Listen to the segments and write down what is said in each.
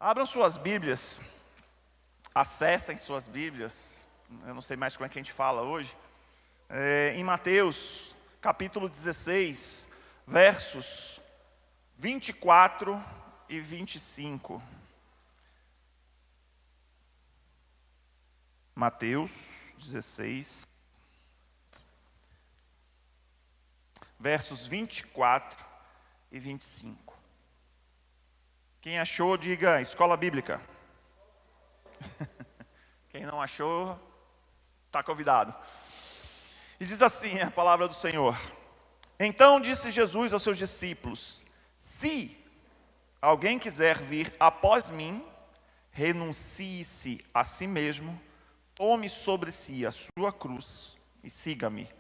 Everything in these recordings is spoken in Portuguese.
Abram suas Bíblias, acessem suas Bíblias, eu não sei mais como é que a gente fala hoje, em Mateus, capítulo 16, versos 24 e 25. Mateus 16, versos 24 e 25. Quem achou, diga escola bíblica. Quem não achou, está convidado. E diz assim a palavra do Senhor: Então disse Jesus aos seus discípulos: Se alguém quiser vir após mim, renuncie-se a si mesmo, tome sobre si a sua cruz e siga-me.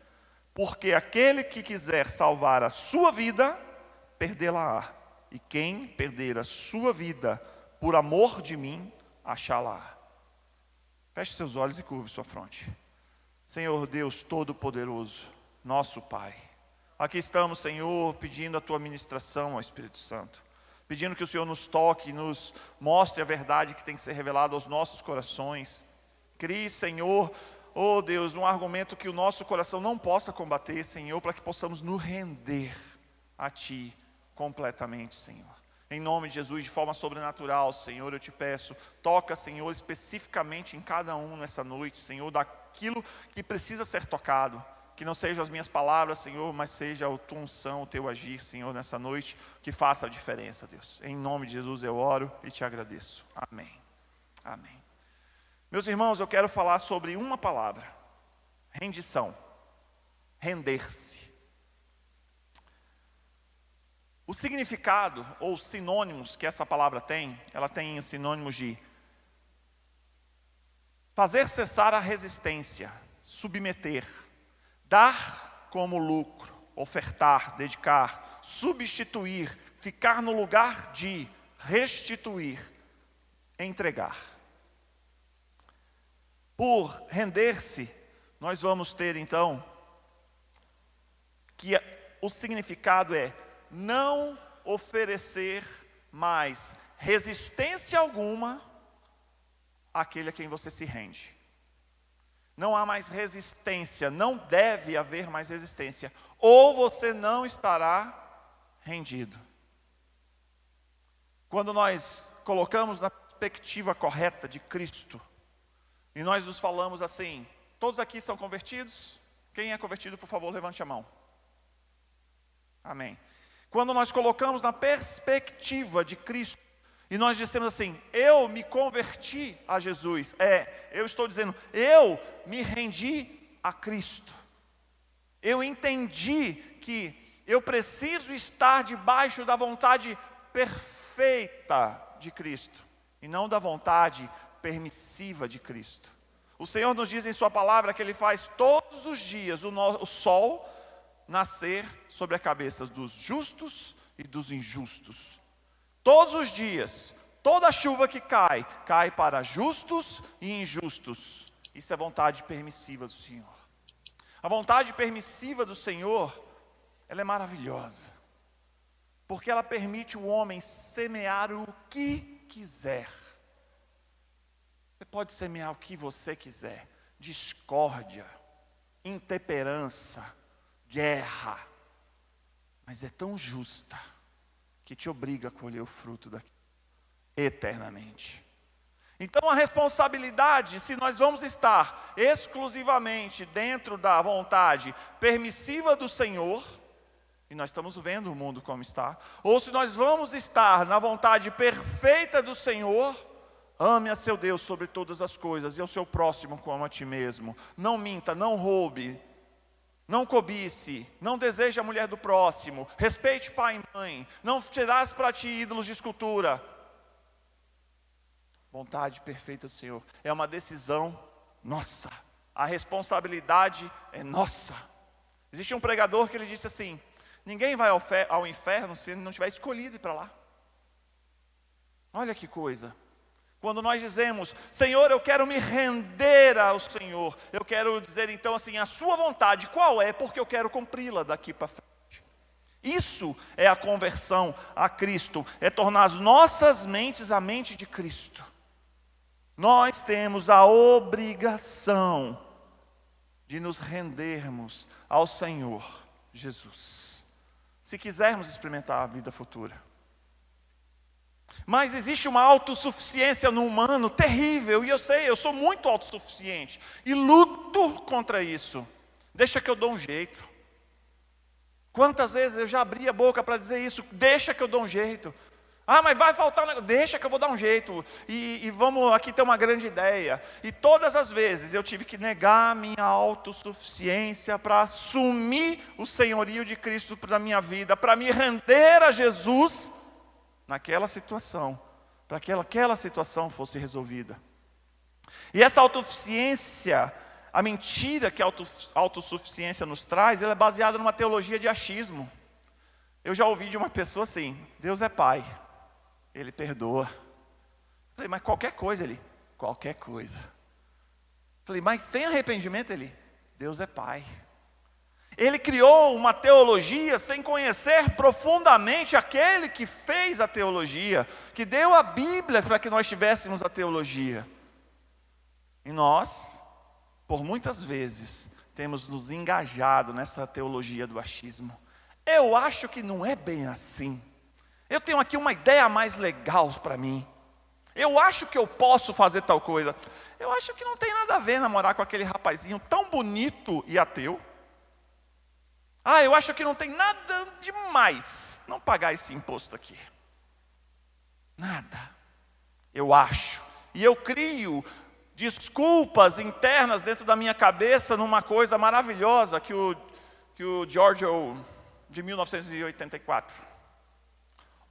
Porque aquele que quiser salvar a sua vida, perdê-la-á. E quem perder a sua vida por amor de mim, achá-la-á. Feche seus olhos e curve sua fronte. Senhor Deus Todo-Poderoso, nosso Pai, aqui estamos, Senhor, pedindo a Tua ministração ao Espírito Santo. Pedindo que o Senhor nos toque, nos mostre a verdade que tem que ser revelada aos nossos corações. Crie, Senhor, oh Deus, um argumento que o nosso coração não possa combater, Senhor, para que possamos nos render a Ti completamente, Senhor. Em nome de Jesus, de forma sobrenatural, Senhor, eu te peço, toca, Senhor, especificamente em cada um nessa noite, Senhor, daquilo que precisa ser tocado. Que não sejam as minhas palavras, Senhor, mas seja a tua unção, o teu agir, Senhor, nessa noite, que faça a diferença, Deus. Em nome de Jesus eu oro e te agradeço. Amém. Amém. Meus irmãos, eu quero falar sobre uma palavra: rendição. Render-se. O significado ou sinônimos que essa palavra tem, ela tem os sinônimos de fazer cessar a resistência, submeter, dar como lucro, ofertar, dedicar, substituir, ficar no lugar de, restituir, entregar. Por render-se, nós vamos ter então que o significado é não oferecer mais resistência alguma àquele a quem você se rende. Não há mais resistência, não deve haver mais resistência, ou você não estará rendido. Quando nós colocamos na perspectiva correta de Cristo, e nós nos falamos assim: todos aqui são convertidos? Quem é convertido, por favor, levante a mão. Amém. Quando nós colocamos na perspectiva de Cristo, e nós dissemos assim: eu me converti a Jesus. Eu estou dizendo, eu me rendi a Cristo. Eu entendi que eu preciso estar debaixo da vontade perfeita de Cristo, e não da vontade permissiva de Cristo. O Senhor nos diz em sua palavra que Ele faz todos os dias o sol nascer sobre a cabeça dos justos e dos injustos. Todos os dias, toda a chuva que cai, cai para justos e injustos. Isso é vontade permissiva do Senhor. A vontade permissiva do Senhor, ela é maravilhosa, porque ela permite o homem semear o que quiser. Você pode semear o que você quiser: discórdia, intemperança, guerra, mas é tão justa que te obriga a colher o fruto daqui eternamente. Então a responsabilidade, se nós vamos estar exclusivamente dentro da vontade permissiva do Senhor, e nós estamos vendo o mundo como está, ou se nós vamos estar na vontade perfeita do Senhor, ame a seu Deus sobre todas as coisas e ao seu próximo como a ti mesmo. Não minta, não roube, não cobice, não deseje a mulher do próximo, respeite pai e mãe, não terás para ti ídolos de escultura. Vontade perfeita do Senhor é uma decisão nossa, a responsabilidade é nossa. Existe um pregador que ele disse assim: ninguém vai ao inferno se ele não tiver escolhido ir para lá. Olha que coisa. Quando nós dizemos: Senhor, eu quero me render ao Senhor, eu quero dizer então assim, a sua vontade qual é, porque eu quero cumpri-la daqui para frente. Isso é a conversão a Cristo, é tornar as nossas mentes a mente de Cristo. Nós temos a obrigação de nos rendermos ao Senhor Jesus, se quisermos experimentar a vida futura. Mas existe uma autossuficiência no humano terrível, e eu sei, eu sou muito autossuficiente, e luto contra isso. Deixa que eu dou um jeito. Quantas vezes eu já abri a boca para dizer isso? Deixa que eu dou um jeito. Ah, mas vai faltar um negócio. Deixa que eu vou dar um jeito. E vamos aqui ter uma grande ideia. E todas as vezes eu tive que negar a minha autossuficiência para assumir o senhorio de Cristo na minha vida, para me render a Jesus naquela situação, para que aquela situação fosse resolvida. E essa autossuficiência, a mentira que a autossuficiência nos traz, ela é baseada numa teologia de achismo. Eu já ouvi de uma pessoa assim: Deus é Pai, Ele perdoa. Falei, mas qualquer coisa, Ele, qualquer coisa. Falei, mas sem arrependimento, Ele, Deus é Pai. Ele criou uma teologia sem conhecer profundamente aquele que fez a teologia, que deu a Bíblia para que nós tivéssemos a teologia. E nós, por muitas vezes, temos nos engajado nessa teologia do achismo. Eu acho que não é bem assim. Eu tenho aqui uma ideia mais legal para mim. Eu acho que eu posso fazer tal coisa. Eu acho que não tem nada a ver namorar com aquele rapazinho tão bonito e ateu. Ah, eu acho que não tem nada demais não pagar esse imposto aqui. Nada. Eu acho. E eu crio desculpas internas dentro da minha cabeça numa coisa maravilhosa que o George de 1984,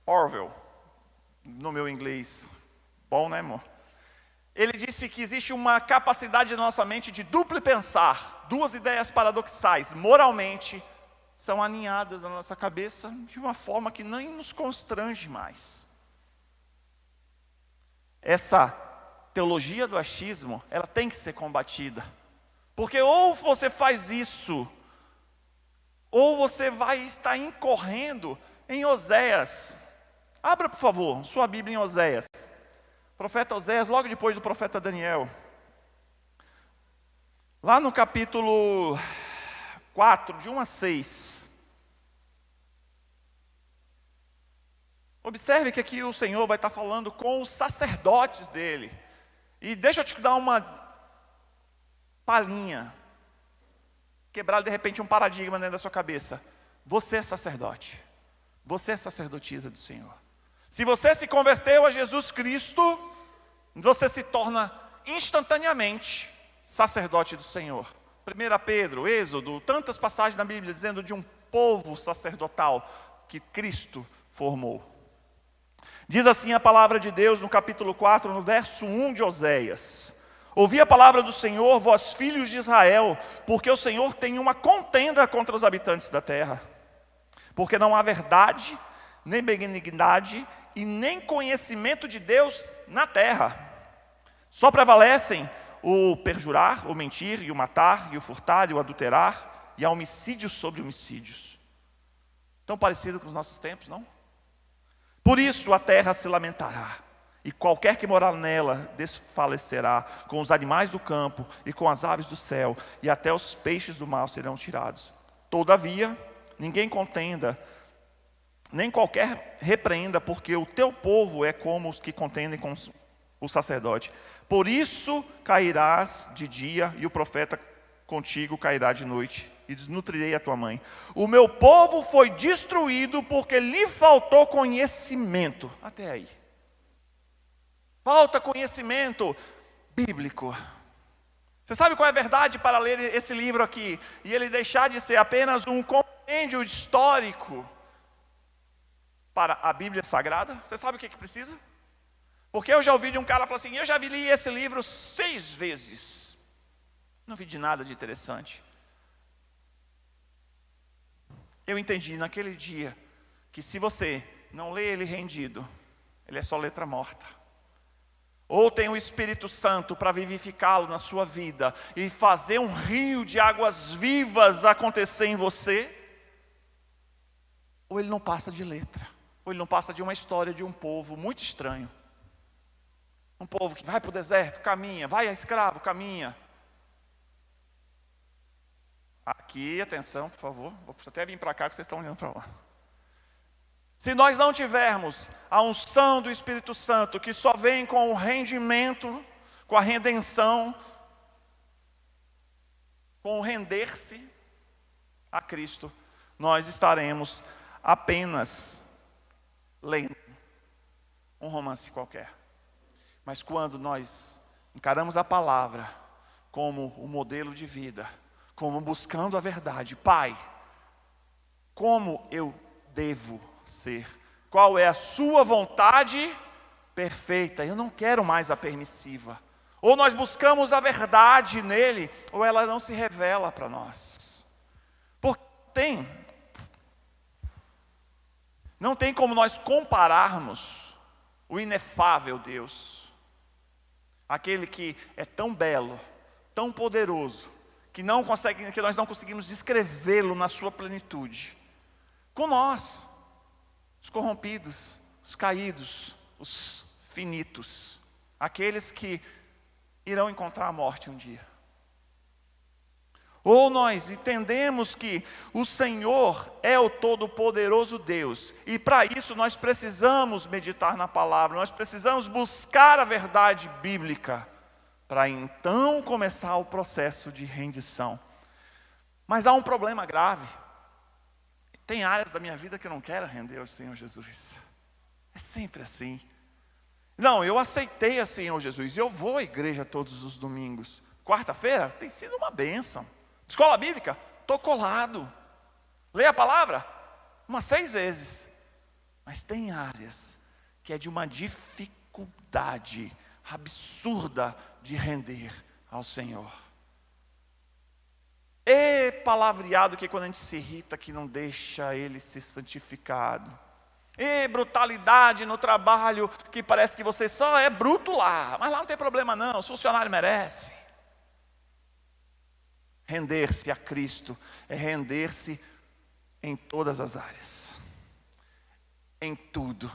Orwell, no meu inglês, bom, né, amor? Ele disse que existe uma capacidade na nossa mente de duplo pensar, duas ideias paradoxais, moralmente, são aninhadas na nossa cabeça de uma forma que nem nos constrange mais. Essa teologia do achismo, ela tem que ser combatida. Porque ou você faz isso, ou você vai estar incorrendo em Oséias. Abra, por favor, sua Bíblia em Oséias. Profeta Oséias, logo depois do profeta Daniel. Lá no capítulo 4, de 1 a 6. Observe que aqui o Senhor vai estar falando com os sacerdotes dele. E deixa eu te dar uma palhinha. Quebrar de repente um paradigma dentro da sua cabeça. Você é sacerdote. Você é sacerdotisa do Senhor. Se você se converteu a Jesus Cristo, você se torna instantaneamente sacerdote do Senhor. 1 Pedro, Êxodo, tantas passagens na Bíblia dizendo de um povo sacerdotal que Cristo formou. Diz assim a palavra de Deus no capítulo 4, no verso 1 de Oséias: ouvi a palavra do Senhor, vós filhos de Israel, porque o Senhor tem uma contenda contra os habitantes da terra. Porque não há verdade, nem benignidade e nem conhecimento de Deus na terra. Só prevalecem o perjurar, o mentir, e o matar, e o furtar, e o adulterar, e há homicídios sobre homicídios. Tão parecido com os nossos tempos, não? Por isso a terra se lamentará, e qualquer que morar nela desfalecerá, com os animais do campo, e com as aves do céu, e até os peixes do mar serão tirados. Todavia, ninguém contenda, nem qualquer repreenda, porque o teu povo é como os que contendem com o sacerdote. Por isso cairás de dia, e o profeta contigo cairá de noite, e desnutrirei a tua mãe. O meu povo foi destruído porque lhe faltou conhecimento. Até aí. Falta conhecimento bíblico. Você sabe qual é a verdade para ler esse livro aqui? E ele deixar de ser apenas um compêndio histórico para a Bíblia Sagrada? Você sabe o que precisa? Porque eu já ouvi de um cara falar assim: eu já li esse livro 6 vezes. Não vi de nada de interessante. Eu entendi naquele dia que se você não lê ele rendido, ele é só letra morta. Ou tem o Espírito Santo para vivificá-lo na sua vida e fazer um rio de águas vivas acontecer em você, ou ele não passa de letra, ou ele não passa de uma história de um povo muito estranho. Um povo que vai para o deserto, caminha, vai a escravo, caminha. Aqui, atenção, por favor, vou até vir para cá que vocês estão olhando para lá. Se nós não tivermos a unção do Espírito Santo, que só vem com o rendimento, com a redenção, com o render-se a Cristo, nós estaremos apenas lendo um romance qualquer. Mas quando nós encaramos a palavra como o modelo de vida, como buscando a verdade, Pai, como eu devo ser? Qual é a sua vontade perfeita? Eu não quero mais a permissiva. Ou nós buscamos a verdade nele, ou ela não se revela para nós. Porque não tem como nós compararmos o inefável Deus, aquele que é tão belo, tão poderoso, que nós não conseguimos descrevê-lo na sua plenitude, com nós, os corrompidos, os caídos, os finitos, aqueles que irão encontrar a morte um dia. Ou nós entendemos que o Senhor é o Todo-Poderoso Deus, e para isso nós precisamos meditar na palavra, nós precisamos buscar a verdade bíblica, para então começar o processo de rendição. Mas há um problema grave. Tem áreas da minha vida que eu não quero render ao Senhor Jesus. É sempre assim. Não, eu aceitei o Senhor Jesus, e eu vou à igreja todos os domingos. Quarta-feira tem sido uma bênção. Escola bíblica, estou colado. Leia a palavra umas 6 vezes. Mas tem áreas que é de uma dificuldade absurda de render ao Senhor. É palavreado que quando a gente se irrita, que não deixa ele ser santificado. E brutalidade no trabalho, que parece que você só é bruto lá, mas lá não tem problema não, o funcionário merece. Render-se a Cristo é render-se em todas as áreas, em tudo.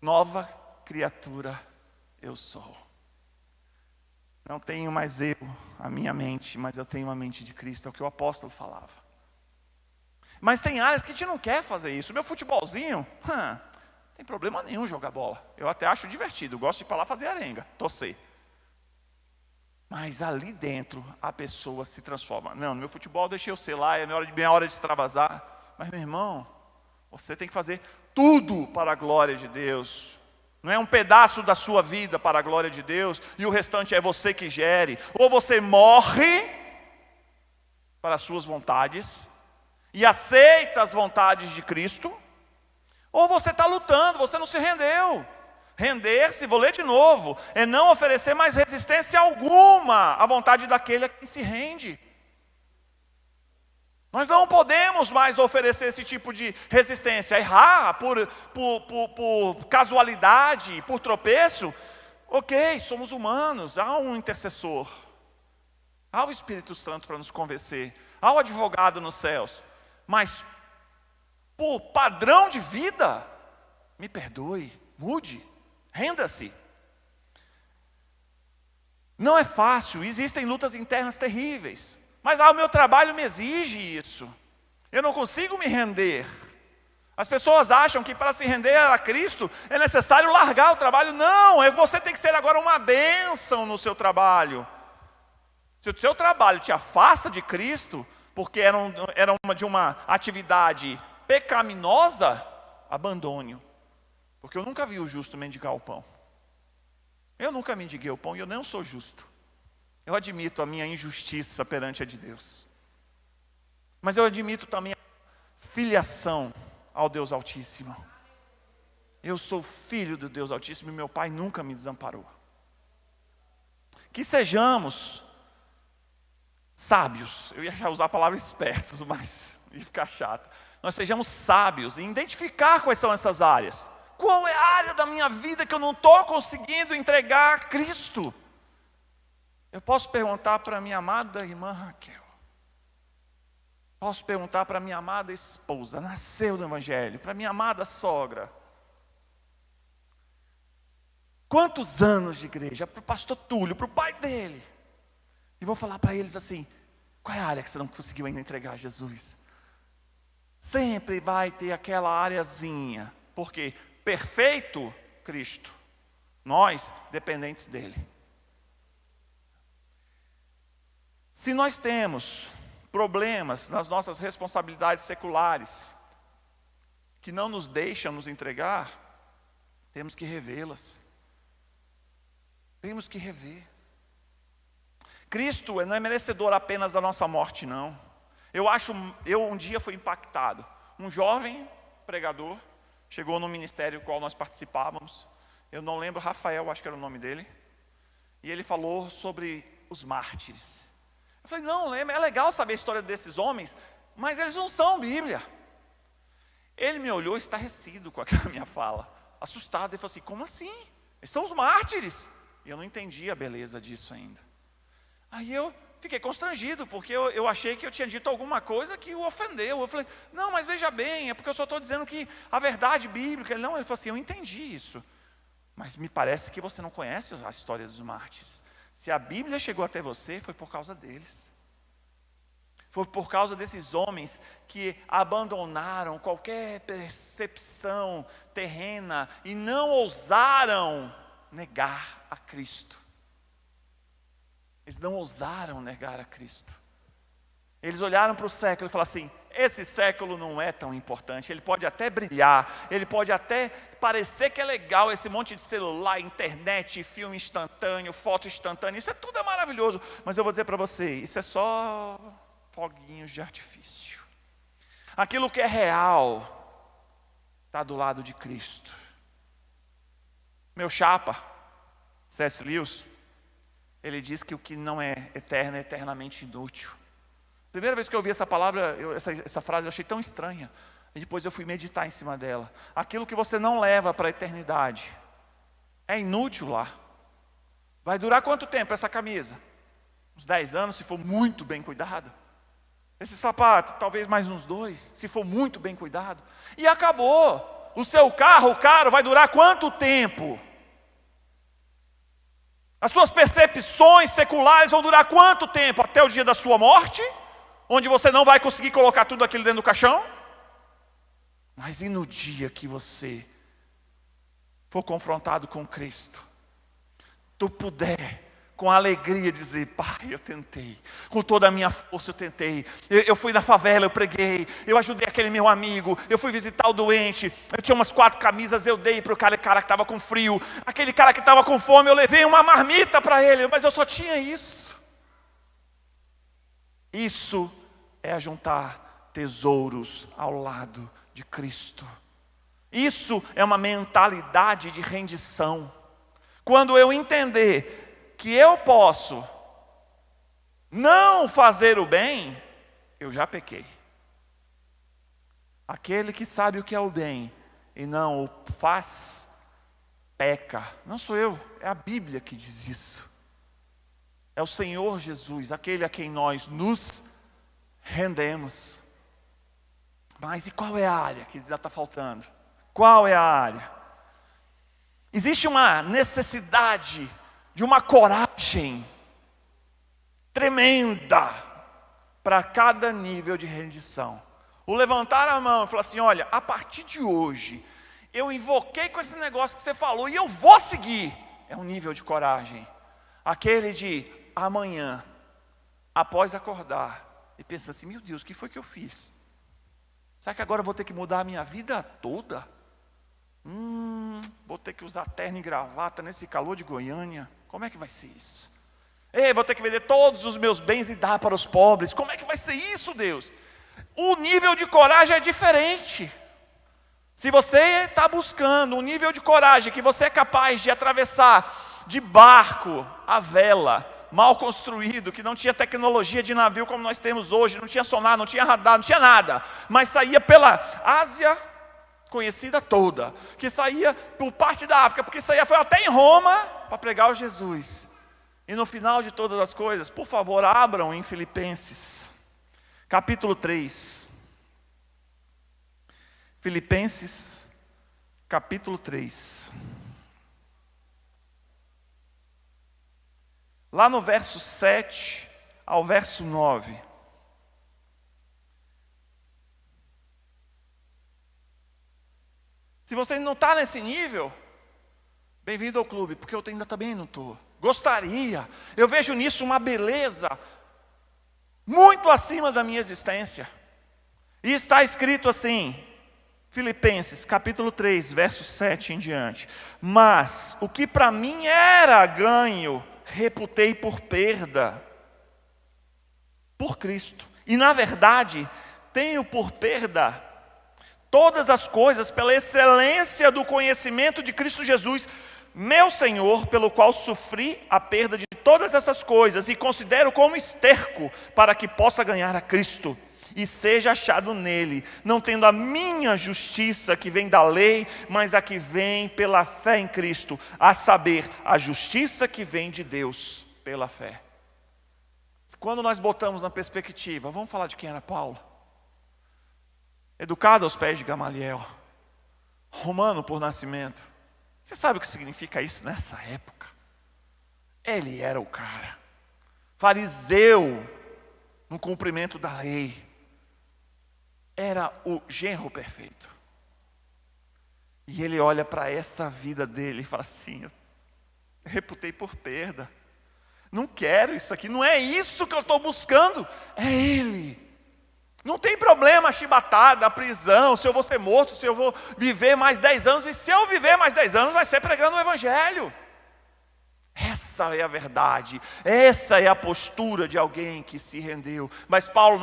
Nova criatura eu sou. Não tenho mais eu, a minha mente, mas eu tenho a mente de Cristo, é o que o apóstolo falava. Mas tem áreas que a gente não quer fazer isso. Meu futebolzinho, não tem problema nenhum jogar bola. Eu até acho divertido, gosto de ir para lá fazer arenga, torcer. Mas ali dentro a pessoa se transforma. Não, no meu futebol deixei eu ser lá, é minha hora de extravasar. Mas meu irmão, você tem que fazer tudo para a glória de Deus. Não é um pedaço da sua vida para a glória de Deus e o restante é você que gere. Ou você morre para as suas vontades e aceita as vontades de Cristo, ou você está lutando, você não se rendeu. Render-se, vou ler de novo, é não oferecer mais resistência alguma à vontade daquele a quem se rende. Nós não podemos mais oferecer esse tipo de resistência. Errar por casualidade, por tropeço. Ok, somos humanos, há um intercessor. Há o Espírito Santo para nos convencer. Há o advogado nos céus. Mas, por padrão de vida, me perdoe, mude, renda-se. Não é fácil, existem lutas internas terríveis. Mas o meu trabalho me exige isso. Eu não consigo me render. As pessoas acham que para se render a Cristo é necessário largar o trabalho. Não, você tem que ser agora uma bênção no seu trabalho. Se o seu trabalho te afasta de Cristo, porque era uma atividade pecaminosa, abandone-o. Porque eu nunca vi o justo mendigar o pão. Eu nunca mendiguei o pão e eu não sou justo. Eu admito a minha injustiça perante a de Deus. Mas eu admito também a filiação ao Deus Altíssimo. Eu sou filho do Deus Altíssimo e meu Pai nunca me desamparou. Que sejamos sábios. Eu ia usar a palavra espertos, mas ia ficar chato. Nós sejamos sábios em identificar quais são essas áreas. Qual é a área da minha vida que eu não estou conseguindo entregar a Cristo? Eu posso perguntar para minha amada irmã Raquel. Posso perguntar para minha amada esposa, nasceu no Evangelho, para minha amada sogra. Quantos anos de igreja? Para o pastor Túlio, para o pai dele. E vou falar para eles assim, qual é a área que você não conseguiu ainda entregar a Jesus? Sempre vai ter aquela areazinha. Porque perfeito, Cristo. Nós, dependentes dele. Se nós temos problemas nas nossas responsabilidades seculares, que não nos deixam nos entregar, temos que revê-las. Temos que rever. Cristo não é merecedor apenas da nossa morte, não. Eu um dia fui impactado. Um jovem pregador chegou no ministério do qual nós participávamos. Eu não lembro, Rafael, acho que era o nome dele. E ele falou sobre os mártires. Eu falei, não, é legal saber a história desses homens, mas eles não são Bíblia. Ele me olhou estarrecido com aquela minha fala, assustado. Ele falou assim, como assim? Eles são os mártires. E eu não entendi a beleza disso ainda. Aí eu fiquei constrangido, porque eu achei que eu tinha dito alguma coisa que o ofendeu. Eu falei, não, mas veja bem, é porque eu só estou dizendo que a verdade bíblica. Ele falou assim, eu entendi isso. Mas me parece que você não conhece a história dos mártires. Se a Bíblia chegou até você, foi por causa deles. Foi por causa desses homens que abandonaram qualquer percepção terrena e não ousaram negar a Cristo. Eles não ousaram negar a Cristo. Eles olharam para o século e falaram assim, esse século não é tão importante, ele pode até brilhar, ele pode até parecer que é legal, esse monte de celular, internet, filme instantâneo, foto instantânea, isso é tudo é maravilhoso, mas eu vou dizer para você, isso é só foguinhos de artifício. Aquilo que é real está do lado de Cristo. Meu chapa, C.S. Lewis, ele diz que o que não é eterno é eternamente inútil. Primeira vez que eu ouvi essa palavra, essa frase eu achei tão estranha. E depois eu fui meditar em cima dela. Aquilo que você não leva para a eternidade é inútil lá. Vai durar quanto tempo essa camisa? Uns 10 anos, se for muito bem cuidado. Esse sapato, talvez mais uns 2, se for muito bem cuidado. E acabou. O seu carro, o caro, vai durar quanto tempo? As suas percepções seculares vão durar quanto tempo? Até o dia da sua morte? Onde você não vai conseguir colocar tudo aquilo dentro do caixão? Mas e no dia que você for confrontado com Cristo, tu puder com alegria dizer, pai, eu tentei, com toda a minha força eu tentei, eu fui na favela, eu preguei, eu ajudei aquele meu amigo, eu fui visitar o doente, eu tinha umas 4 camisas, eu dei para o cara que estava com frio, aquele cara que estava com fome, eu levei uma marmita para ele, mas eu só tinha isso. Isso é ajuntar tesouros ao lado de Cristo. Isso é uma mentalidade de rendição. Quando eu entender que eu posso não fazer o bem, eu já pequei. Aquele que sabe o que é o bem e não o faz, peca. Não sou eu, é a Bíblia que diz isso. É o Senhor Jesus, aquele a quem nós nos rendemos. Mas e qual é a área que ainda está faltando? Qual é a área? Existe uma necessidade de uma coragem tremenda para cada nível de rendição. O levantar a mão e falar assim, olha, a partir de hoje, eu invoquei com esse negócio que você falou e eu vou seguir. É um nível de coragem. Aquele de amanhã, após acordar, e pensar assim, meu Deus, o que foi que eu fiz? Será que agora eu vou ter que mudar a minha vida toda? Vou ter que usar terno e gravata nesse calor de Goiânia. Como é que vai ser isso? Ei, vou ter que vender todos os meus bens e dar para os pobres. Como é que vai ser isso, Deus? O nível de coragem é diferente. Se você está buscando um nível de coragem que você é capaz de atravessar de barco a vela, mal construído, que não tinha tecnologia de navio como nós temos hoje, não tinha sonar, não tinha radar, não tinha nada, mas saía pela Ásia conhecida toda, que saía por parte da África, porque saía foi até em Roma para pregar o Jesus. E no final de todas as coisas, por favor, abram em Filipenses, capítulo 3. Filipenses, capítulo 3. Lá no verso 7 ao verso 9. Se você não está nesse nível, bem-vindo ao clube, porque eu ainda também não estou. Gostaria, eu vejo nisso uma beleza muito acima da minha existência. E está escrito assim, Filipenses, capítulo 3, verso 7 em diante. Mas o que para mim era ganho, reputei por perda, por Cristo. E na verdade, tenho por perda todas as coisas pela excelência do conhecimento de Cristo Jesus, meu Senhor, pelo qual sofri a perda de todas essas coisas e considero como esterco para que possa ganhar a Cristo e seja achado nele, não tendo a minha justiça que vem da lei, mas a que vem pela fé em Cristo, a saber, a justiça que vem de Deus pela fé. Quando nós botamos na perspectiva, vamos falar de quem era Paulo? Educado aos pés de Gamaliel, romano por nascimento. Você sabe o que significa isso nessa época? Ele era o cara, fariseu no cumprimento da lei, era o genro perfeito. E ele olha para essa vida dele e fala assim: eu reputei por perda, não quero isso aqui, não é isso que eu estou buscando, é ele. Não tem problema a chibatada, a prisão, se eu vou ser morto, se eu vou viver mais 10 anos. E se eu viver mais 10 anos, vai ser pregando o Evangelho. Essa é a verdade, essa é a postura de alguém que se rendeu. Mas Paulo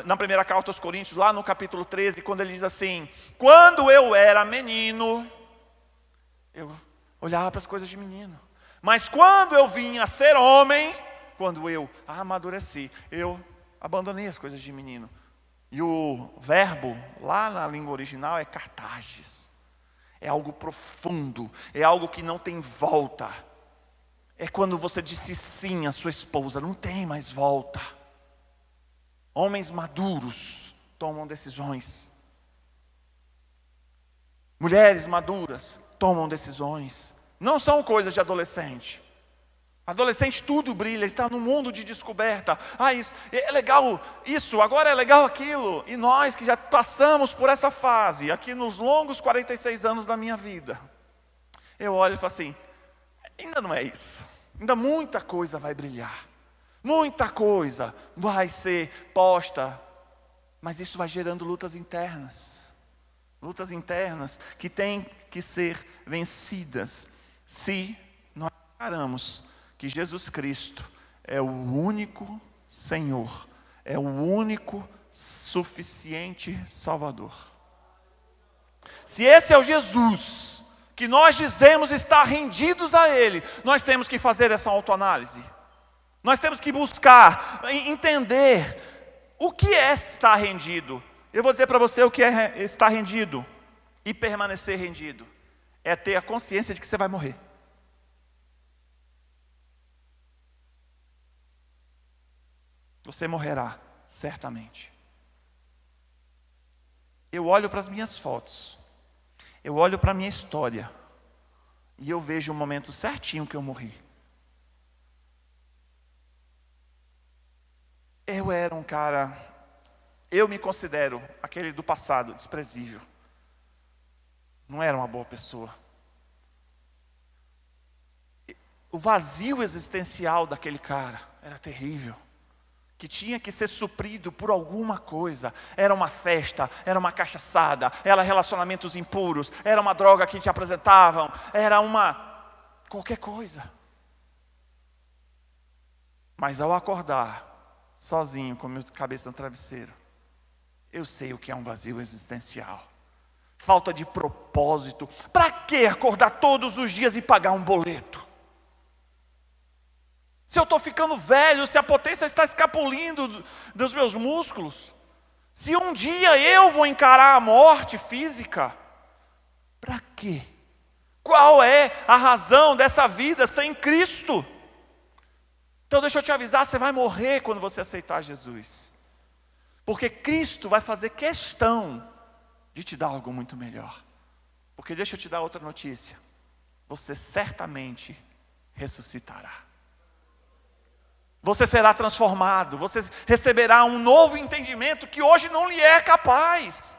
na primeira carta aos Coríntios, lá no capítulo 13, quando ele diz assim: quando eu era menino, eu olhava para as coisas de menino. Mas quando eu vim a ser homem, quando eu amadureci, eu abandonei as coisas de menino. E o verbo, lá na língua original, é cartages. É algo profundo, é algo que não tem volta. É quando você disse sim à sua esposa, não tem mais volta. Homens maduros tomam decisões. Mulheres maduras tomam decisões. Não são coisas de adolescente. Adolescente tudo brilha, está no mundo de descoberta. Isso é legal, isso, agora é legal aquilo. E nós que já passamos por essa fase, aqui nos longos 46 anos da minha vida, eu olho e falo assim: ainda não é isso. Ainda muita coisa vai brilhar. Muita coisa vai ser posta. Mas isso vai gerando lutas internas. Lutas internas que têm que ser vencidas. Se nós encaramos que Jesus Cristo é o único Senhor, é o único suficiente Salvador. Se esse é o Jesus que nós dizemos estar rendidos a Ele, nós temos que fazer essa autoanálise. Nós temos que buscar, entender o que é estar rendido. Eu vou dizer para você o que é estar rendido e permanecer rendido. É ter a consciência de que você vai morrer. Você morrerá, certamente. Eu olho para as minhas fotos, eu olho para a minha história, e eu vejo o momento certinho que eu morri. Eu era um cara, eu me considero aquele do passado, desprezível. Não era uma boa pessoa. O vazio existencial daquele cara era terrível. Que tinha que ser suprido por alguma coisa. Era uma festa, era uma cachaçada, era relacionamentos impuros, era uma droga que te apresentavam, era qualquer coisa. Mas ao acordar, sozinho, com a minha cabeça no travesseiro, eu sei o que é um vazio existencial. Falta de propósito. Para que acordar todos os dias e pagar um boleto? Se eu estou ficando velho, se a potência está escapulindo dos meus músculos, se um dia eu vou encarar a morte física, para quê? Qual é a razão dessa vida sem Cristo? Então deixa eu te avisar, você vai morrer quando você aceitar Jesus. Porque Cristo vai fazer questão de te dar algo muito melhor. Porque deixa eu te dar outra notícia. Você certamente ressuscitará. Você será transformado. Você receberá um novo entendimento que hoje não lhe é capaz.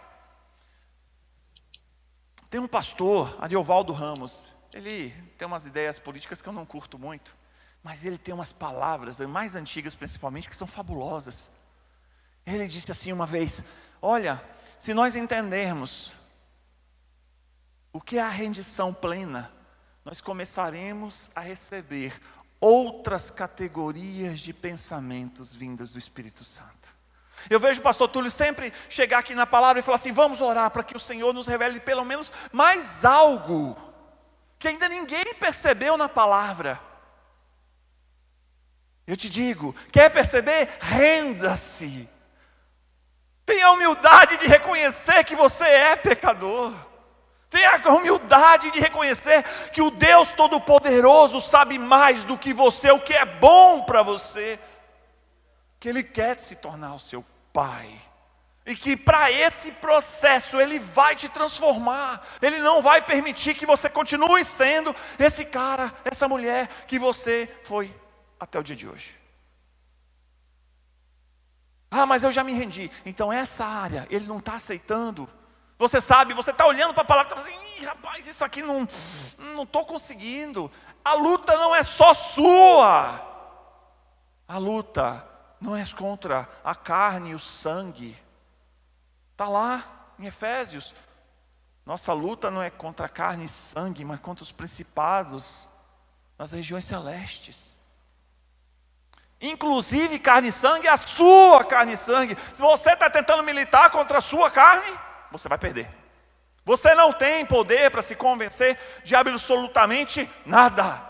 Tem um pastor, Ariovaldo Ramos. Ele tem umas ideias políticas que eu não curto muito. Mas ele tem umas palavras, mais antigas principalmente, que são fabulosas. Ele disse assim uma vez: olha, se nós entendermos o que é a rendição plena, nós começaremos a receber outras categorias de pensamentos vindas do Espírito Santo. Eu vejo o pastor Túlio sempre chegar aqui na palavra e falar assim: vamos orar para que o Senhor nos revele pelo menos mais algo que ainda ninguém percebeu na palavra. Eu te digo, quer perceber? Renda-se. Tenha a humildade de reconhecer que você é pecador. Tenha a humildade de reconhecer que o Deus Todo-Poderoso sabe mais do que você, o que é bom para você. Que Ele quer se tornar o seu Pai. E que para esse processo Ele vai te transformar. Ele não vai permitir que você continue sendo esse cara, essa mulher que você foi até o dia de hoje. Ah, mas eu já me rendi. Então essa área Ele não está aceitando. Você sabe, você está olhando para a palavra e está assim: ih, rapaz, isso aqui não estou conseguindo. A luta não é só sua. A luta não é contra a carne e o sangue. Está lá em Efésios. Nossa luta não é contra a carne e sangue, mas contra os principados nas regiões celestes. Inclusive carne e sangue é a sua carne e sangue. Se você está tentando militar contra a sua carne, você vai perder. Você não tem poder para se convencer de absolutamente nada.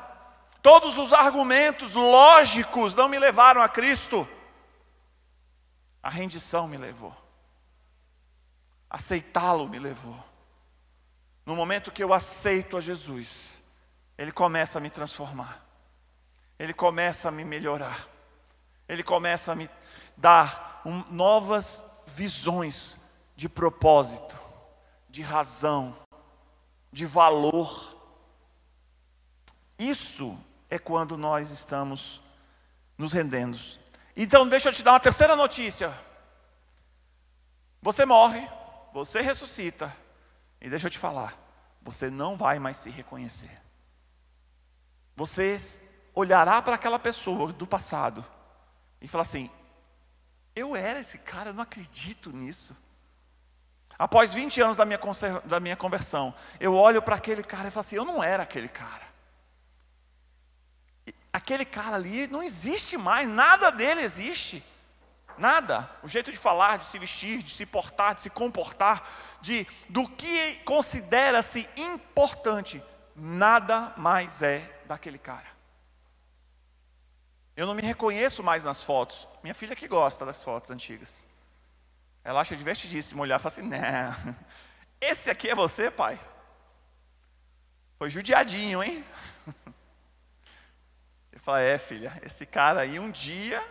Todos os argumentos lógicos não me levaram a Cristo. A rendição me levou. Aceitá-lo me levou. No momento que eu aceito a Jesus, Ele começa a me transformar. Ele começa a me melhorar. Ele começa a me dar novas visões de propósito, de razão, de valor. Isso é quando nós estamos nos rendendo. Então deixa eu te dar uma terceira notícia. Você morre, você ressuscita, e deixa eu te falar, você não vai mais se reconhecer. Você olhará para aquela pessoa do passado e falar assim: eu era esse cara, eu não acredito nisso. Após 20 anos da minha conversão, eu olho para aquele cara e falo assim: eu não era aquele cara. Aquele cara ali não existe mais, nada dele existe. Nada. O jeito de falar, de se vestir, de se portar, de se comportar, do que considera-se importante, nada mais é daquele cara. Eu não me reconheço mais nas fotos. Minha filha que gosta das fotos antigas. Ela acha divertidíssimo olhar e fala assim: não, esse aqui é você, pai? Foi judiadinho, hein? Eu falo: é, filha, esse cara aí um dia,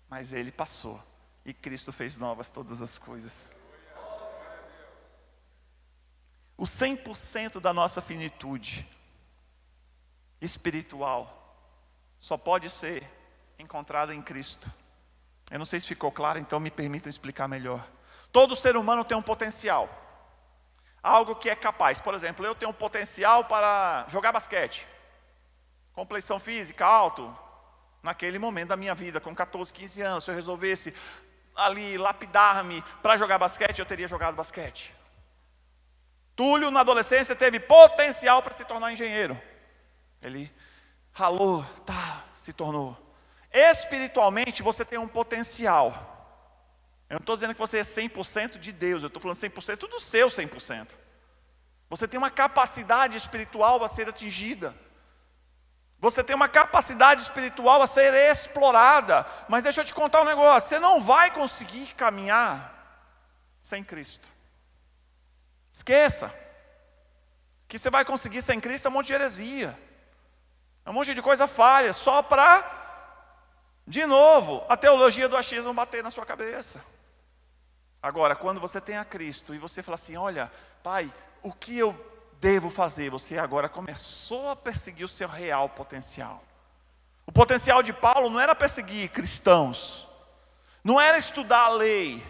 mas ele passou. E Cristo fez novas todas as coisas. O 100% da nossa finitude espiritual só pode ser encontrada em Cristo. Eu não sei se ficou claro, então me permitam explicar melhor. Todo ser humano tem um potencial. Algo que é capaz. Por exemplo, eu tenho um potencial para jogar basquete. Complexão física, alto. Naquele momento da minha vida, com 14, 15 anos, se eu resolvesse ali lapidar-me para jogar basquete, eu teria jogado basquete. Túlio, na adolescência, teve potencial para se tornar engenheiro. Ele ralou, se tornou. Espiritualmente, você tem um potencial. Eu não estou dizendo que você é 100% de Deus, eu estou falando 100% do seu 100%. Você tem uma capacidade espiritual a ser atingida. Você tem uma capacidade espiritual a ser explorada. Mas deixa eu te contar um negócio: você não vai conseguir caminhar sem Cristo. Esqueça. Que você vai conseguir sem Cristo é um monte de heresia. É um monte de coisa falha, só para, de novo, a teologia do achismo bater na sua cabeça. Agora, quando você tem a Cristo e você fala assim, olha, Pai, o que eu devo fazer? Você agora começou a perseguir o seu real potencial. O potencial de Paulo não era perseguir cristãos, não era estudar a lei,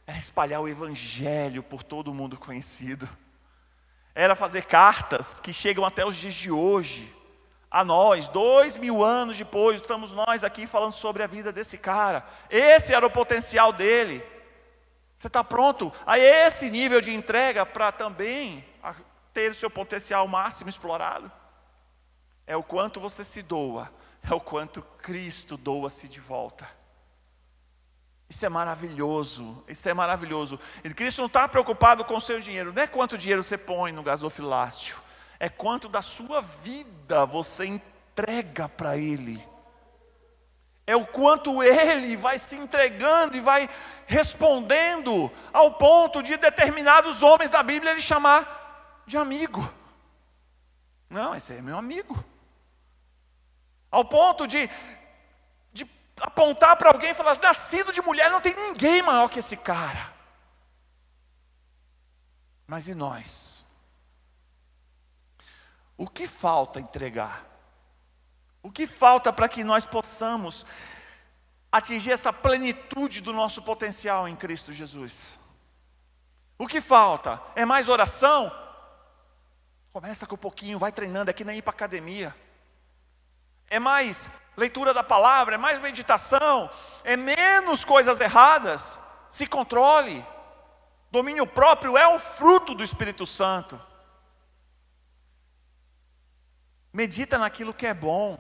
era espalhar o evangelho por todo o mundo conhecido. Era fazer cartas que chegam até os dias de hoje. A nós, 2000 anos depois, estamos nós aqui falando sobre a vida desse cara. Esse era o potencial dele. Você está pronto a esse nível de entrega para também ter o seu potencial máximo explorado? É o quanto você se doa, é o quanto Cristo doa-se de volta. Isso é maravilhoso, isso é maravilhoso. E Cristo não está preocupado com o seu dinheiro, não é quanto dinheiro você põe no gasofilácio, é quanto da sua vida você entrega para Ele. É o quanto Ele vai se entregando e vai respondendo, ao ponto de determinados homens da Bíblia Ele chamar de amigo. Não, esse é meu amigo. Ao ponto de apontar para alguém e falar, nascido de mulher, não tem ninguém maior que esse cara. Mas e nós? O que falta entregar? O que falta para que nós possamos atingir essa plenitude do nosso potencial em Cristo Jesus? O que falta? É mais oração? Começa com um pouquinho, vai treinando, é que nem ir para a academia. É mais leitura da palavra, é mais meditação, é menos coisas erradas. Se controle. Domínio próprio é um fruto do Espírito Santo. Medita naquilo que é bom.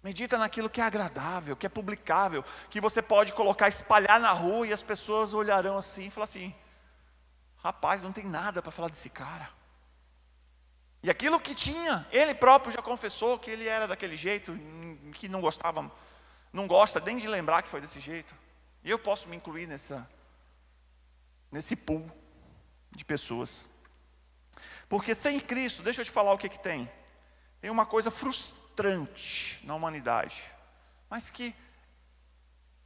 Medita naquilo que é agradável, que é publicável, que você pode colocar, espalhar na rua e as pessoas olharão assim e falar assim, rapaz, não tem nada para falar desse cara. E aquilo que tinha, ele próprio já confessou que ele era daquele jeito, que não gostava, não gosta nem de lembrar que foi desse jeito. E eu posso me incluir nesse pool de pessoas. Porque sem Cristo, deixa eu te falar o que tem. Tem uma coisa frustrante na humanidade, mas que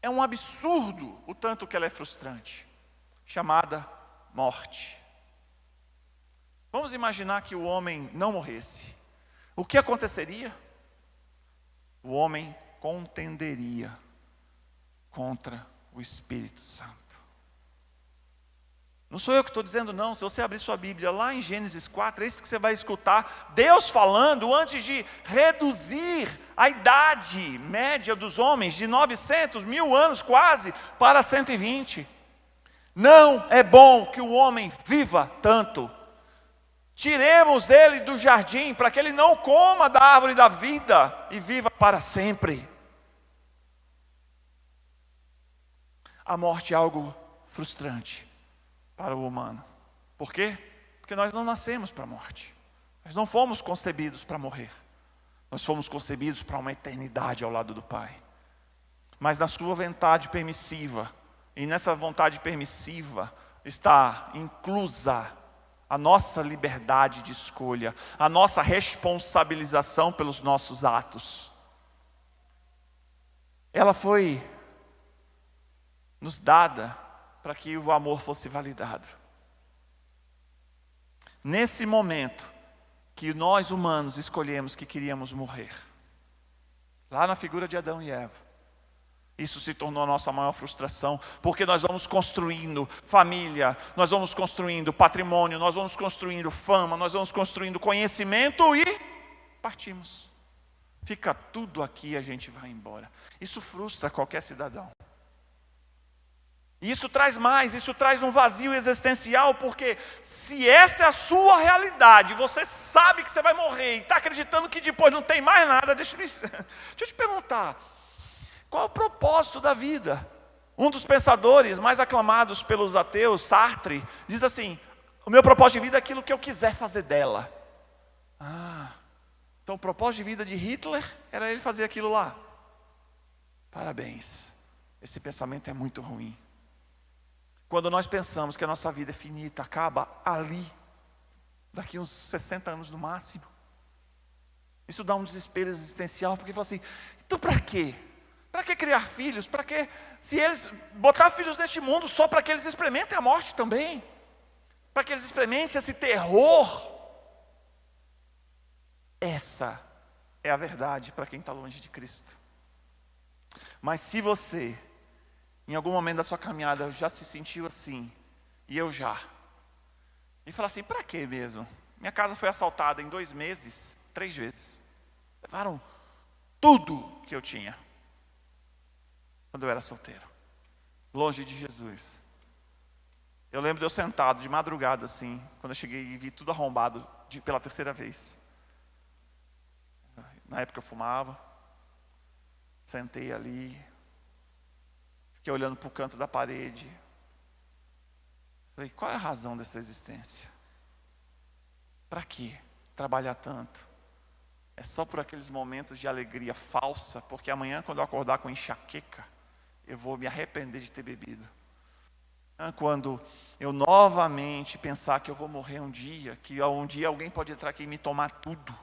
é um absurdo o tanto que ela é frustrante, chamada morte. Vamos imaginar que o homem não morresse. O que aconteceria? O homem contenderia contra o Espírito Santo. Não sou eu que estou dizendo não, se você abrir sua Bíblia lá em Gênesis 4, é isso que você vai escutar, Deus falando antes de reduzir a idade média dos homens de 900, 1000 anos quase, para 120. Não é bom que o homem viva tanto. Tiremos ele do jardim, para que ele não coma da árvore da vida e viva para sempre. A morte é algo frustrante para o humano. Por quê? Porque nós não nascemos para a morte. Nós não fomos concebidos para morrer. Nós fomos concebidos para uma eternidade ao lado do Pai. Mas na sua vontade permissiva, e nessa vontade permissiva está inclusa a nossa liberdade de escolha, a nossa responsabilização pelos nossos atos. Ela foi nos dada para que o amor fosse validado. Nesse momento que nós humanos escolhemos que queríamos morrer, lá na figura de Adão e Eva, isso se tornou a nossa maior frustração, porque nós vamos construindo família, nós vamos construindo patrimônio, nós vamos construindo fama, nós vamos construindo conhecimento e partimos. Fica tudo aqui e a gente vai embora. Isso frustra qualquer cidadão. E isso traz mais, isso traz um vazio existencial, porque se essa é a sua realidade, você sabe que você vai morrer e está acreditando que depois não tem mais nada, deixa eu te perguntar, qual é o propósito da vida? Um dos pensadores mais aclamados pelos ateus, Sartre, diz assim, o meu propósito de vida é aquilo que eu quiser fazer dela. Então o propósito de vida de Hitler era ele fazer aquilo lá. Parabéns, esse pensamento é muito ruim. Quando nós pensamos que a nossa vida é finita, acaba ali, daqui uns 60 anos no máximo, isso dá um desespero existencial, porque fala assim, então para quê? Para que criar filhos? Para que, se eles botar filhos neste mundo só para que eles experimentem a morte também? Para que eles experimentem esse terror? Essa é a verdade para quem está longe de Cristo. Mas se você, em algum momento da sua caminhada, já se sentiu assim, e eu já, e falar assim, para que mesmo? Minha casa foi assaltada em 2 meses, 3 vezes. Levaram tudo que eu tinha. Quando eu era solteiro, longe de Jesus. Eu lembro de eu sentado de madrugada assim, quando eu cheguei e vi tudo arrombado pela 3ª vez. Na época eu fumava, sentei ali, fiquei olhando para o canto da parede. Falei, qual é a razão dessa existência? Para que trabalhar tanto? É só por aqueles momentos de alegria falsa, porque amanhã quando eu acordar com enxaqueca, eu vou me arrepender de ter bebido. Quando eu novamente pensar que eu vou morrer um dia, que um dia alguém pode entrar aqui e me tomar tudo,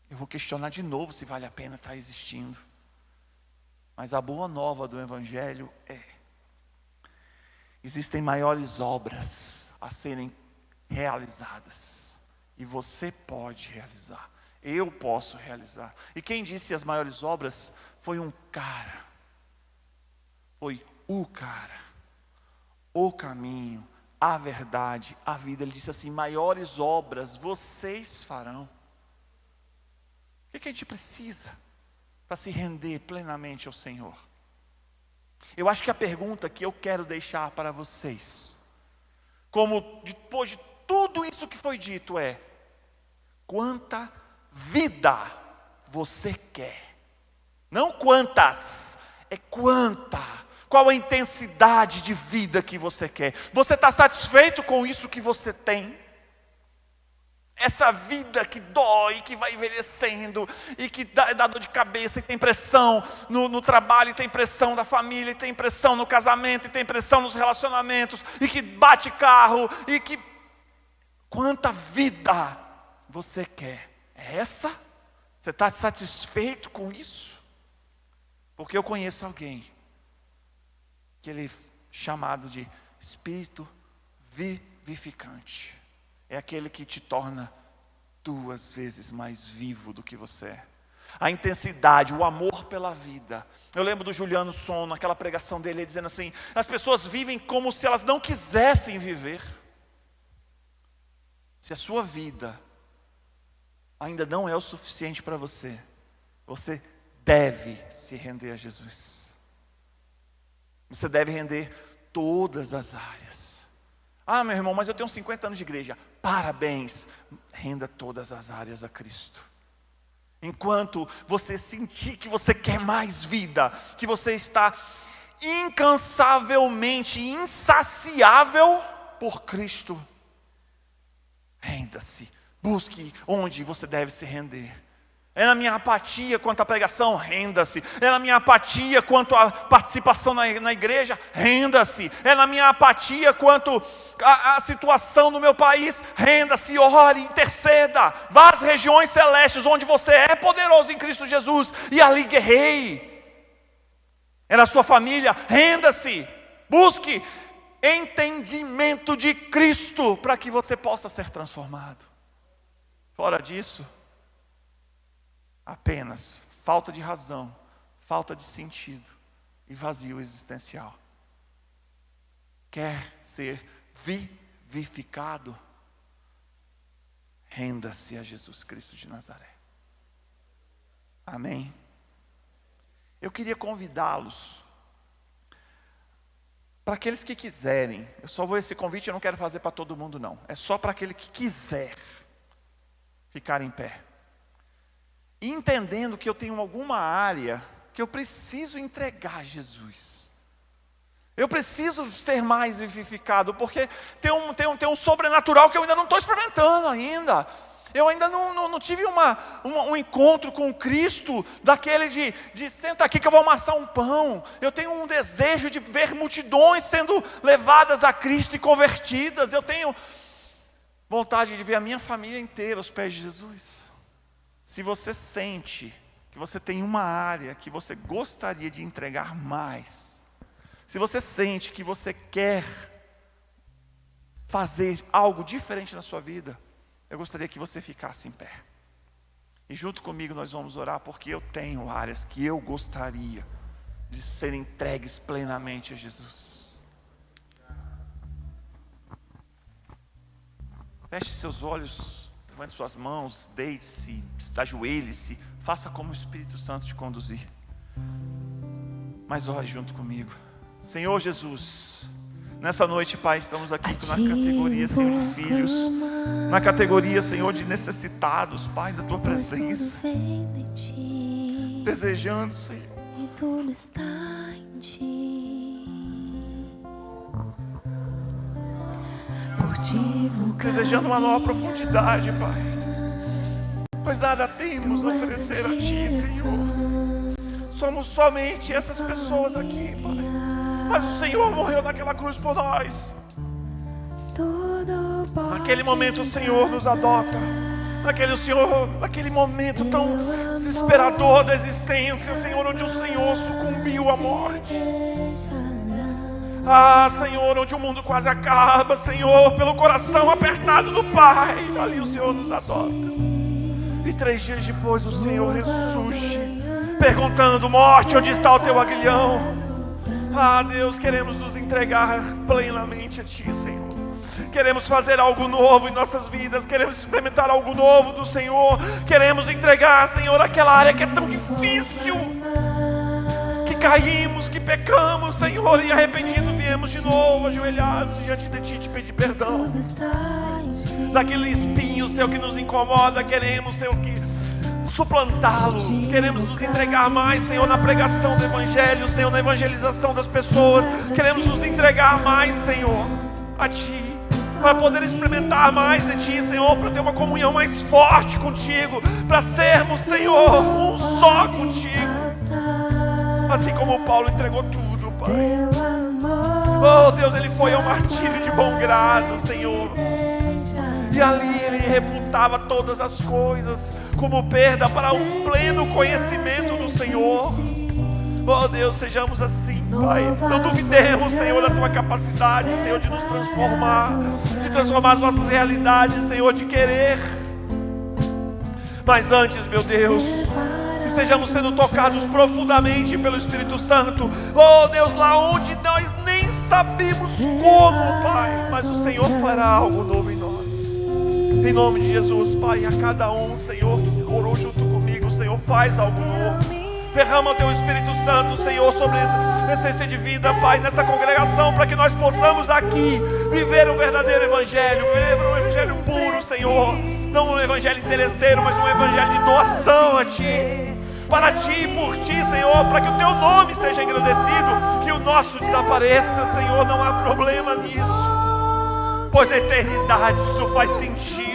eu vou questionar de novo se vale a pena estar existindo. Mas a boa nova do Evangelho é: existem maiores obras a serem realizadas, e você pode realizar, eu posso realizar. E quem disse as maiores obras foi um cara. Foi o cara, o caminho, a verdade, a vida. Ele disse assim, maiores obras vocês farão. O que a gente precisa para se render plenamente ao Senhor? Eu acho que a pergunta que eu quero deixar para vocês, como depois de tudo isso que foi dito, é: quanta vida você quer? Não quantas, é quanta. Qual a intensidade de vida que você quer? Você está satisfeito com isso que você tem? Essa vida que dói, que vai envelhecendo, e que dá dor de cabeça, e tem pressão no trabalho, e tem pressão da família, e tem pressão no casamento, e tem pressão nos relacionamentos, e que bate carro, e que... Quanta vida você quer? É essa? Você está satisfeito com isso? Porque eu conheço alguém que ele é chamado de espírito vivificante. É aquele que te torna 2 vezes mais vivo do que você é. A intensidade, o amor pela vida. Eu lembro do Juliano Son, naquela pregação dele, ele dizendo assim: as pessoas vivem como se elas não quisessem viver. Se a sua vida ainda não é o suficiente para você, você deve se render a Jesus. Você deve render todas as áreas. Ah, meu irmão, mas eu tenho 50 anos de igreja. Parabéns, renda todas as áreas a Cristo. Enquanto você sentir que você quer mais vida, que você está incansavelmente insaciável por Cristo, renda-se, busque onde você deve se render. É na minha apatia quanto à pregação, renda-se. É na minha apatia quanto à participação na igreja, renda-se. É na minha apatia quanto à situação no meu país, renda-se, ore, interceda. Vá às regiões celestes onde você é poderoso em Cristo Jesus e ali guerreie. É na sua família, renda-se. Busque entendimento de Cristo para que você possa ser transformado. Fora disso, apenas falta de razão, falta de sentido e vazio existencial. Quer ser vivificado? Renda-se a Jesus Cristo de Nazaré. Amém? Eu queria convidá-los, para aqueles que quiserem. Esse convite eu não quero fazer para todo mundo não. É só para aquele que quiser ficar em pé. Entendendo que eu tenho alguma área que eu preciso entregar a Jesus. Eu preciso ser mais vivificado, porque tem um sobrenatural que eu ainda não estou experimentando ainda. Eu ainda não tive um encontro com Cristo, daquele de senta aqui que eu vou amassar um pão. Eu tenho um desejo de ver multidões sendo levadas a Cristo e convertidas. Eu tenho vontade de ver a minha família inteira aos pés de Jesus. Se você sente que você tem uma área que você gostaria de entregar mais, se você sente que você quer fazer algo diferente na sua vida, eu gostaria que você ficasse em pé. E junto comigo nós vamos orar, porque eu tenho áreas que eu gostaria de serem entregues plenamente a Jesus. Feche seus olhos, levante suas mãos, deite-se, ajoelhe-se, faça como o Espírito Santo te conduzir. Mas ore junto comigo. Senhor Jesus, nessa noite, Pai, estamos aqui na categoria, Senhor, de filhos, na categoria, Senhor, de necessitados, Pai, da Tua presença, desejando, Senhor, e tudo está em Ti. Por Ti vou desejando uma nova profundidade, Pai, pois nada temos a oferecer a Ti, Senhor. Somos somente essas pessoas aqui, Pai, mas o Senhor morreu naquela cruz por nós. Naquele momento o Senhor nos adota. Naquele momento tão desesperador da existência, Senhor, onde o Senhor sucumbiu à morte. Ah, Senhor, onde o mundo quase acaba, Senhor, pelo coração apertado do Pai, ali o Senhor nos adota. E 3 dias depois o Senhor ressurge, perguntando: morte, onde está o teu aguilhão? Ah, Deus, queremos nos entregar plenamente a Ti, Senhor. Queremos fazer algo novo em nossas vidas, queremos experimentar algo novo do Senhor. Queremos entregar, Senhor, aquela área que é tão difícil, que caímos, que pecamos, Senhor, e arrependido viemos de novo, ajoelhados diante de Ti, te pedir perdão. Daquele espinho, Senhor, que nos incomoda, queremos, Senhor, que suplantá-lo. Queremos nos entregar mais, Senhor, na pregação do Evangelho, Senhor, na evangelização das pessoas. Queremos nos entregar mais, Senhor, a Ti, para poder experimentar mais de Ti, Senhor, para ter uma comunhão mais forte contigo, para sermos, Senhor, um só contigo, assim como Paulo entregou tudo, Pai. Oh Deus, ele foi ao martírio de bom grado, Senhor, e ali ele reputava todas as coisas como perda para um pleno conhecimento do Senhor. Oh Deus, sejamos assim, Pai. Não duvidemos, Senhor, da Tua capacidade, Senhor, de nos transformar, de transformar as nossas realidades, Senhor, de querer. Mas antes, meu Deus, estejamos sendo tocados profundamente pelo Espírito Santo. Oh Deus, lá onde nós nem sabemos como, Pai, mas o Senhor fará algo novo em nós. Em nome de Jesus, Pai, a cada um, Senhor, que orou junto comigo, Senhor, faz algo novo. Derrama o Teu Espírito Santo, Senhor, sobre a essência de vida, Pai, nessa congregação, para que nós possamos aqui viver o verdadeiro Evangelho, viver um Evangelho puro, Senhor. Não um Evangelho interesseiro, mas um Evangelho de doação a Ti, para Ti e por Ti, Senhor, para que o Teu nome seja engrandecido, que o nosso desapareça, Senhor, não há problema nisso, pois na eternidade isso faz sentido.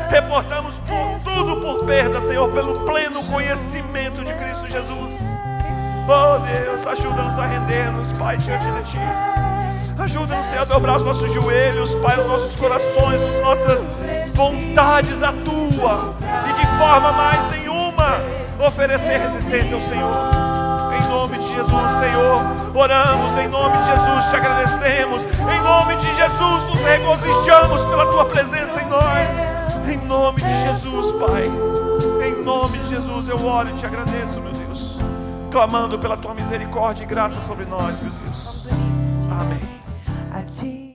Reportamos tudo por perda, Senhor, pelo pleno conhecimento de Cristo Jesus. Oh Deus, ajuda-nos a render-nos, Pai, diante de Ti. Ajuda-nos, Senhor, a dobrar os nossos joelhos, Pai, os nossos corações, as nossas vontades à Tua, e de forma mais nenhuma oferecer resistência ao Senhor. Em nome de Jesus, Senhor, oramos, em nome de Jesus te agradecemos, em nome de Jesus nos regozijamos pela Tua presença em nós. Em nome de Jesus, Pai, em nome de Jesus eu oro e te agradeço, meu Deus, clamando pela Tua misericórdia e graça sobre nós, meu Deus. Amém.